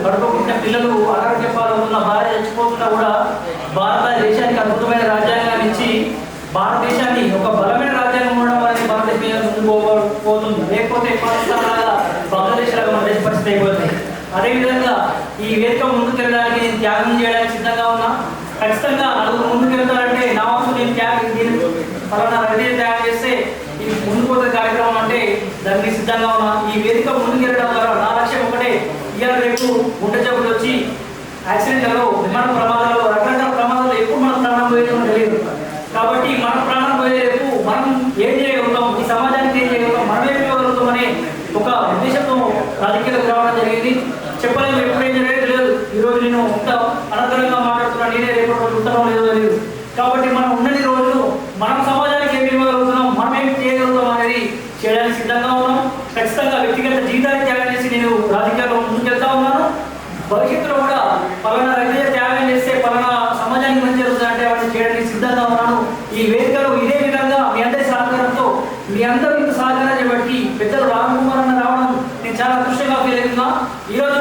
కడుపుకుంటున్న పిల్లలు అనారోగ్య పాల్గొన్న భార్య చచ్చిపోతున్నా కూడా భారతదేశానికి అద్భుతమైన రాజ్యాంగాన్ని ఇచ్చి భారతదేశాన్ని ఒక బలమైన రాజ్యాంగం ఉండడం అనేది భారతదేశం ముందుకు పోతుంది. లేకపోతే పాకిస్తాన్ లాగా బంగ్లాదేశ్ లాగా మన దేశ పరిస్థితి అయిపోతుంది. అదేవిధంగా ఈ వేదిక ముందుకెళ్ళడానికి నేను త్యాగం చేయడానికి సిద్ధంగా ఉన్నా. ఖచ్చితంగా నలుగురు ముందుకెళ్తారంటే నా వంతు నేను పలానా రద్దీ త్యాగం చేస్తే ఈ ముందుకు పోతే కార్యక్రమం అంటే దానికి సిద్ధంగా ఉన్నా. ఈ వేదిక ముందుకెళ్ళడం ద్వారా నా లక్ష్యం ఒకటే, ఇవాళ రేపు గుండె జబ్బులు వచ్చి యాక్సిడెంట్లలో, విమాన ప్రమాదాలలో, రకరకాల ప్రమాదాలు ఎప్పుడు మనం ప్రాణం పోయేదో తెలియదు. కాబట్టి మన ప్రాణం పోయే రేపు మనం ఏం చేయగలుగుతాం, ఈ సమాజానికి ఏం చేయగలుగుతాం, మనం ఏం చేయగలుగుతాం అనే ఒక ఉద్దేశంతో రాజకీయాలకు రావడం జరిగింది. చెప్పలేదు ఎప్పుడేం జరిగేది లేదు. ఈరోజు నేను ఇంత అనంతరంగా మాట్లాడుతున్నా, నేనే రేపటి రోజు ఉంటానో లేదో తెలియదు. కాబట్టి మనం ఉన్నది రోజులు మనం సమాజానికి ఏమి ఇవ్వగలుగుతున్నాం, మనం ఏం చేయగలుగుతాం అనేది చేయడానికి సిద్ధంగా ఉన్నాం. ఖచ్చితంగా వ్యక్తిగత జీవితాన్ని త్యాగం చేసి నేను రాజకీయాల్లో ముందుకెళ్తా ఉన్నాను. భవిష్యత్తులో కూడా పలానా రైతు త్యాగం చేస్తే పలానా సమాజానికి మంచి జరుగుతుందంటే వాటిని చేయడానికి సిద్ధంగా ఉన్నాను. ఈ వేదికలు ఇదే విధంగా మీ అందరి సహకారంతో, మీ అందరూ ఇంత సహకారం చేపట్టి పెద్దలు రామకుమార్ అన్న రావడం నేను చాలా అదృష్టంగా ఫీల్ అవుతున్నా. ఈరోజు